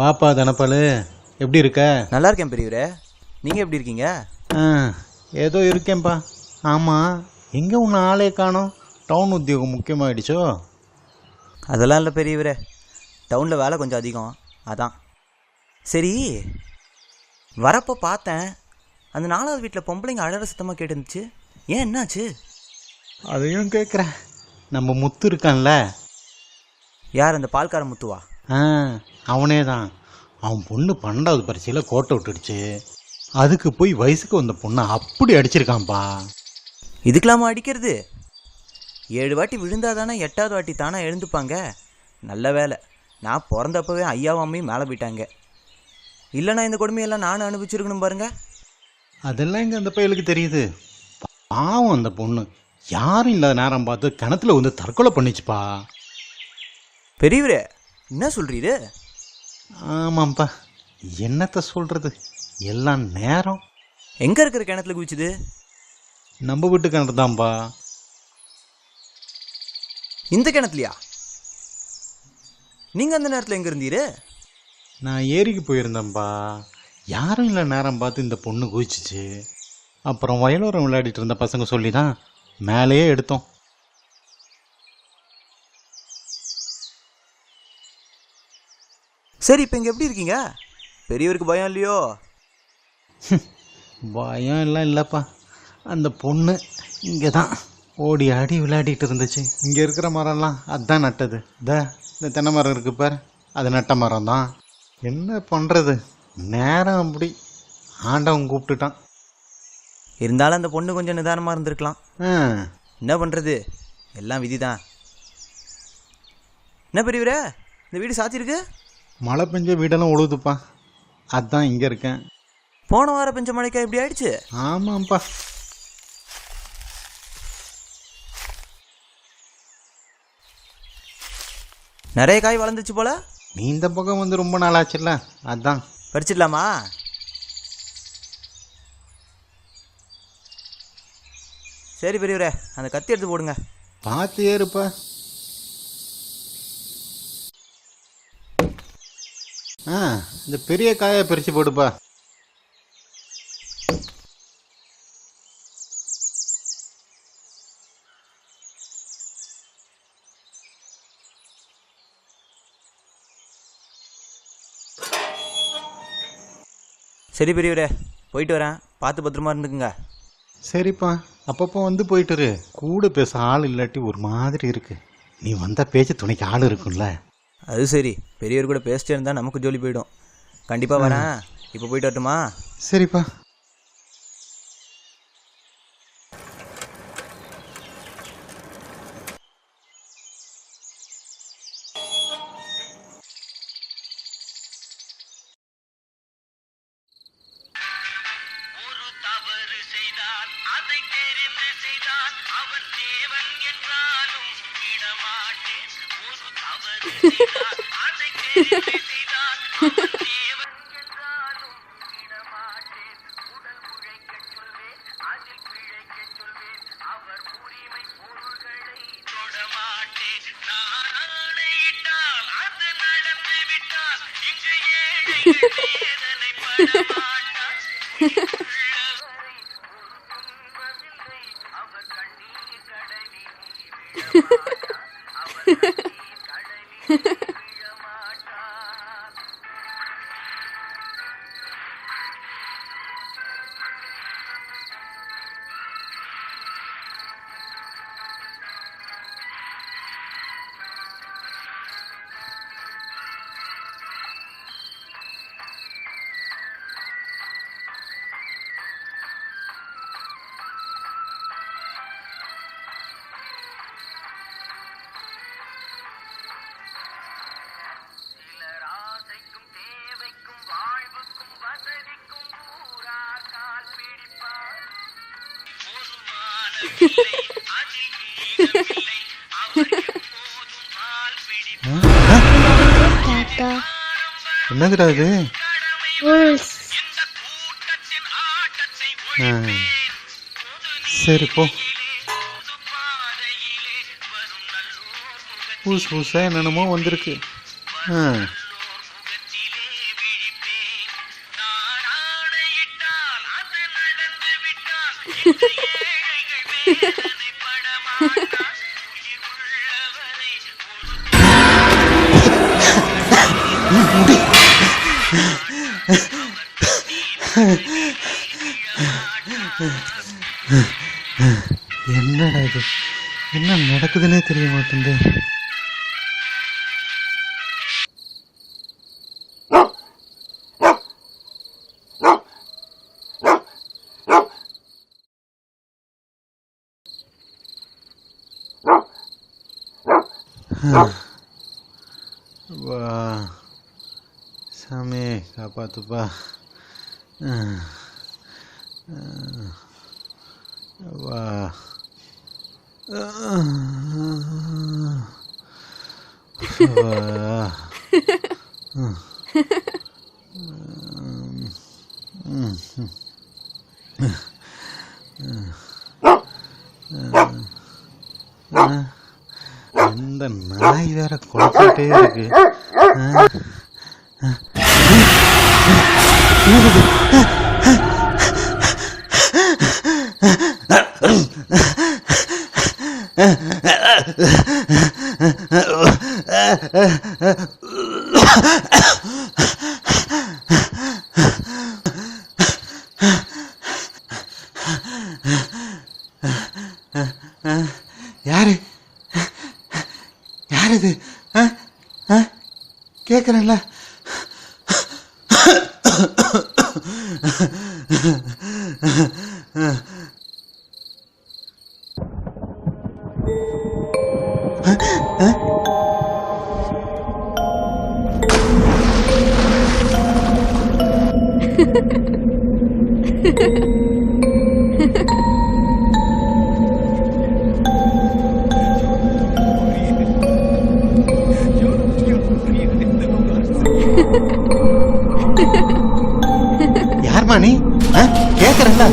வாப்பா தனப்பால், எப்படி இருக்க? நல்லா இருக்கேன் பெரியவரே, நீங்கள் எப்படி இருக்கீங்க? ஏதோ இருக்கேன்ப்பா. ஆமாம், எங்கே உன்னை ஆளே காணோம்? டவுன் உத்தியோகம் முக்கியமாகிடுச்சோ? அதெல்லாம் இல்லை பெரியவரே, டவுனில் வேலை கொஞ்சம் அதிகம், அதான். சரி, வரப்போ பார்த்தேன் அந்த 4வது வீட்டில் பொம்பளைங்க அழற சத்தமாக கேட்டுருந்துச்சு. ஏன், என்னாச்சு? அதையும் கேட்குறேன். நம்ம முத்து இருக்கான்ல? யார், அந்த பால்கார முத்துவா? அவனே தான். அவன் பொண்ணு 12வது பரீட்சையில் கோட்டை விட்டுடுச்சு. அதுக்கு போய் வயசுக்கு வந்த பொண்ணை அப்படி அடிச்சிருக்கான்ப்பா. இதுக்கெல்லாமா அடிக்கிறது? 7 வாட்டி விழுந்தாதானே 8வது வாட்டி தானே எழுந்துப்பாங்க. நல்ல வேலை, நான் பிறந்தப்பவே ஐயாவாமையும் மேலே போயிட்டாங்க. இல்லைனா இந்த கொடுமையெல்லாம் நானும் அனுபவிச்சிருக்கணும் பாருங்க. அதெல்லாம் இங்கே அந்த பயலுக்கு தெரியுது. பாவம், அந்த பொண்ணு யாரும் இல்லாத நேரம் பார்த்து கிணத்துல வந்து தற்கொலை பண்ணிச்சுப்பா. பெரியவரே, என்ன சொல்றீரு? ஆமாம்ப்பா, என்னத்த சொல்றது, எல்லாம் நேரம். எங்க இருக்கிற கிணத்துல குதிச்சுது? நம்ம வீட்டு கிணறு தான்ப்பா. இந்த கிணத்துலையா? நீங்க அந்த நேரத்தில் எங்க இருந்தீரு? நான் ஏரிக்கு போயிருந்தேன்ப்பா. யாரும் இல்லை நேரம் பார்த்து இந்த பொண்ணு குதிச்சிச்சு. அப்புறம் வயலோரம் விளையாடிட்டு இருந்த பசங்க சொல்லி தான் மேலேயே எடுத்தோம். சரி, இப்போ இங்கே எப்படி இருக்கீங்க? பெரியவருக்கு பயம் இல்லையோ? பயம் எல்லாம் இல்லைப்பா. அந்த பொண்ணு இங்கே தான் ஓடி ஆடி விளையாடிட்டு இருந்துச்சு. இங்கே இருக்கிற மரம்லாம் அதுதான் நட்டது. இந்த தென்னை மரம் இருக்கு பார், அது நட்ட மரம் தான். என்ன பண்ணுறது, நேரம் அப்படி ஆண்டவன் கூப்பிட்டுட்டான். இருந்தாலும் அந்த பொண்ணு கொஞ்சம் நிதானமாக இருந்திருக்கலாம். என்ன பண்ணுறது, எல்லாம் விதி தான். என்ன பெரியவரே, இந்த வீடு சாத்தியிருக்கு? மழை பெஞ்ச வீடெல்லாம் உழுதுப்பா, அதுதான் இங்கே இருக்கேன். போன வாரம் பெஞ்ச மழைக்கா இப்படி ஆயிடுச்சு? ஆமாம்ப்பா. நிறைய காய் வளர்ந்துச்சு போல. நீ இந்த பக்கம் வந்து ரொம்ப நாள் ஆச்சுல்ல, அதுதான். பறிச்சிடலாமா? சரி பெரியவரே, அந்த கத்தி எடுத்து போடுங்க. பார்த்து ஏறுப்பா. இந்த பெரிய காயை பிரித்து போடுப்பா. சரி பெரியவரே, போயிட்டு வரேன், பார்த்து பத்திரமா இருந்துக்குங்க. சரிப்பா, அப்பப்போ வந்து போயிட்டுரு. கூட பேச ஆள் இல்லாட்டி ஒரு மாதிரி இருக்கு. நீ வந்த பேச்சு துணைக்கு ஆள் இருக்கும்ல. அது சரி, பெரியவர் கூட பேசிட்டே இருந்தால் நமக்கு ஜோலி போயிடும். கண்டிப்பாக வரேன். இப்போ போயிட்டு வரட்டுமா? சரிப்பா. தாத்தா. என்னதுடா இது? wolves. சரி போ. புதுசு புதுசாக என்னென்னமோ வந்திருக்கு. என்னடா இது? என்ன நடக்குதுன்னே தெரிய மாட்டேங்குது. வா சாமி காப்பாத்துப்பா. வா அந்த நாய் வேற குழப்பிட்டே இருக்கு. யாரு யார் இது? கேட்குறேன்ல. யார்மா நீ? கேட்குறேன்ல.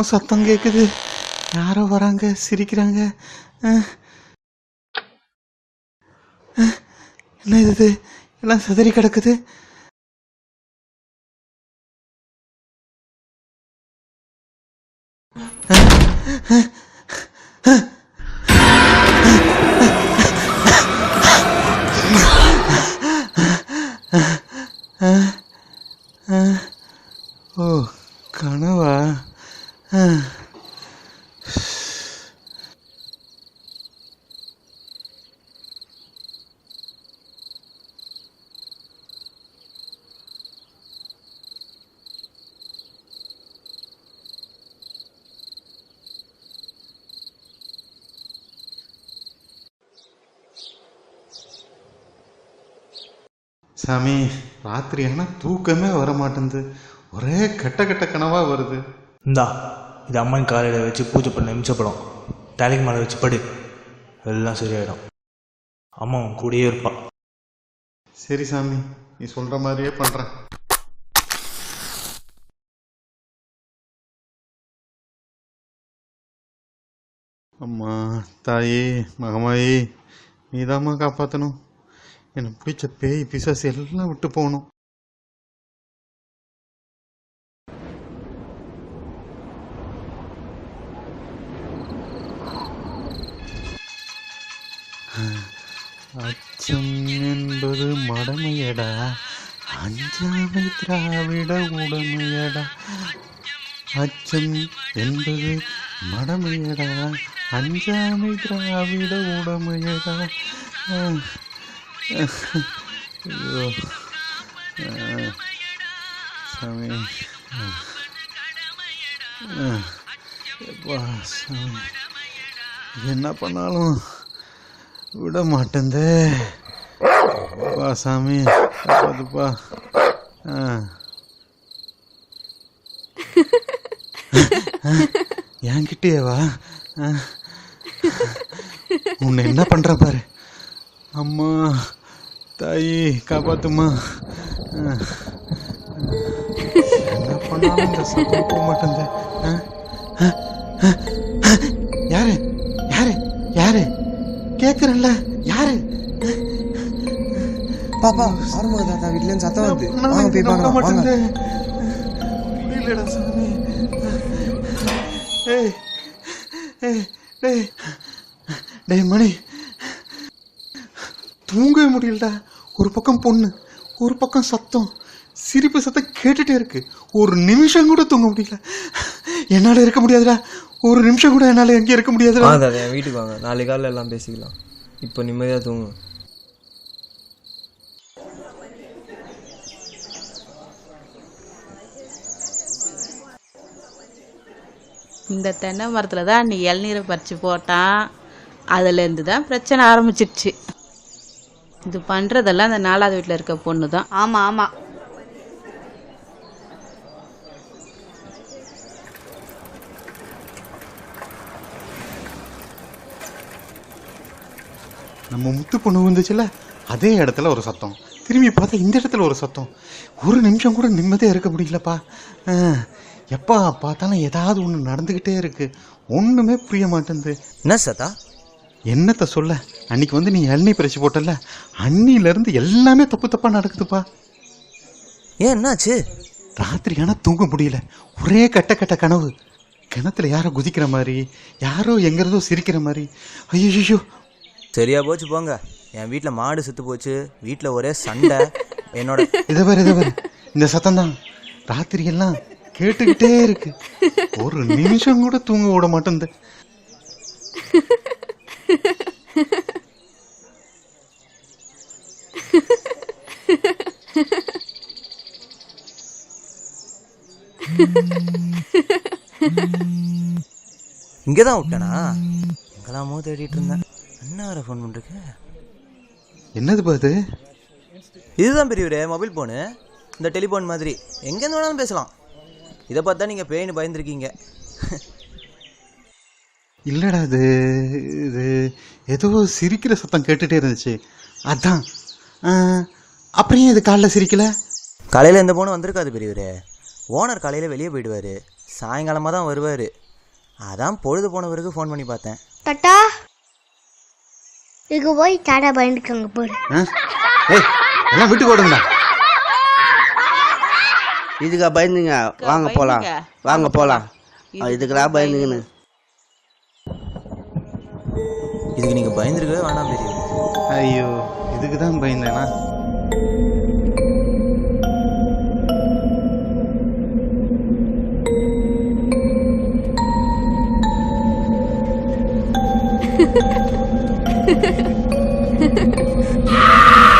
சத்தம் கேட்குது. யாரோ வராங்க, சிரிக்கிறாங்க. என்ன இது? எல்லாம் சிதறி கிடக்குது. ஓ கனவா? சாமி, ராத்திரி என்ன தூக்கமே வர மாட்டேங்குது. ஒரே கெட்ட கெட்ட கனவா வருது. இந்தா இது அம்மன் காலையில் வச்சு பூஜை பண்ண நிமிஷப்படும். தலைக்கு மேலே வச்சு படு, எல்லாம் சரியாயிடும். அம்மா உன் கூடயே இருப்பான். சரி சாமி, நீ சொல்ற மாதிரியே பண்றேன். அம்மா, தாயே, மகமாயி, நீதாம்மா காப்பாற்றணும். எனக்கு பிடிச்ச பேய் பிசாசு எல்லாம் விட்டு போகணும். அச்சம் என்பது மடமையடா, அஞ்சாமை திராவிட உடமையடா. அச்சம் என்பது மடமையடா, அஞ்சாமை திராவிட உடமையடா. ஐயோ சாமி, சாமி, என்ன பண்ணாலும் விட மாட்டேந்தே. சாமி, அதுப்பா. என்கிட்டயே வா. உன்னை என்ன பண்ற பாரு. அம்மா தாயி காப்பாத்துமா. என்ன பண்ணாலும் இந்த சத்தம் போக மாட்டேங்குது. யாரு யாரு யாரு கேக்குறல்ல? யாரு? பாப்பா ஆறுமுக தாத்தா வீட்டுல இருந்து சத்தம் வருது. வாங்க போய் பார்க்கலாம் வாங்க. முடியலடா சாமி. ஏய் ஏய் டேய் டேய் மணி, தூங்கவே முடியலடா. ஒரு பக்கம் பொண்ணு, ஒரு பக்கம் சத்தம், சிரிப்பு சத்தம் கேட்டுட்டே இருக்கு. ஒரு நிமிஷம் கூட தூங்க முடியல. என்னால இருக்க முடியாதுடா. ஒரு நிமிஷம் கூட என்னால எங்க இருக்க முடியாதுடா. தாத்தா என் வீட்டுக்கு வாங்க, நாளைக்கு காலையில் எல்லாம் பேசிக்கலாம். இப்போ நிம்மதியா தூங்கு. இந்த தென்னை மரத்தில் தான் நீ இளநீரை பறித்து போட்டான். அதுலேருந்து தான் பிரச்சனை ஆரம்பிச்சிடுச்சு. இது பண்ணுறதெல்லாம் அந்த 4வது வீட்டில் இருக்க பொண்ணு தான். ஆமாம் ஆமாம். நம்ம முத்து பொண்ணு வந்துச்சுல, அதே இடத்துல ஒரு சத்தம். திரும்பி பார்த்தா இந்த இடத்துல ஒரு சத்தம். ஒரு நிமிஷம் கூட நிம்மதியாக இருக்க முடியலப்பா. எப்போ பார்த்தாலும் ஏதாவது ஒன்று நடந்துக்கிட்டே இருக்கு. ஒன்றுமே புரிய மாட்டேங்குது. என்ன சத்தா? என்னத்தை சொல்ல, அன்னைக்கு வந்து நீ இளநீ பறிச்சு போட்டல, அன்னிலேருந்து எல்லாமே தப்பு தப்பாக நடக்குதுப்பா. ஏன் என்னாச்சு? ராத்திரி ஆனால் தூங்க முடியல. ஒரே கட்ட கட்ட கனவு. கிணத்துல யாரோ குதிக்கிற மாதிரி, யாரோ எங்கிறதோ சிரிக்கிற மாதிரி. ஐயோ சரியா போச்சு போங்க. என் வீட்டில் மாடு செத்து போச்சு, வீட்டில் ஒரே சண்டை. என்னோட இதை பாரு இந்த சத்தம் தான் ராத்திரி எல்லாம் கேட்டுக்கிட்டே இருக்கு. ஒரு நிமிஷம் கூட தூங்க விட மாட்டேங்குது. இங்கதான் விட்டனா? எங்கெல்லாமோ தேடிட்டு இருந்தேன். அண்ணா வர ஃபோன் பண்ணிருக்கு. என்னது பாது? இதுதான் பெரியவரே மொபைல் ஃபோனு. இந்த டெலிஃபோன் மாதிரி எங்கேருந்து வேணாலும் பேசலாம். இதை பார்த்தா நீங்கள் பேயின்னு பயந்துருக்கீங்க. இல்லடா, இது ஏதோ சிரிக்கிற சத்தம் கேட்டுட்டே இருந்துச்சு, அதான். அப்புறம் இது காலைல சிரிக்கல? காலையில் எந்த ஃபோனும் வந்திருக்காது பெரியவரே. ஓனர் காலையில் வெளியே போயிடுவார், சாயங்காலமாக தான் வருவார். அதான் பொழுது போன பிறகு ஃபோன் பண்ணி பார்த்தேன். டாட்டா இங்க போய் டாடா பயந்துக்கங்க போடு. ஏய் எல்லாம் வீட்டுக்கு ஓடுங்கடா. இதுக்கா பயந்துங்க? வாங்க போலாம், வாங்க போலாம். இதுக்கெல்லாம் பயந்துங்கன்னு. இதுக்கு நீங்கள் பயந்துருக்கவே வேணாம் பெரியவரே. ஐயோ, இதுக்கு தான் பயந்தேனா? Ha ha ha.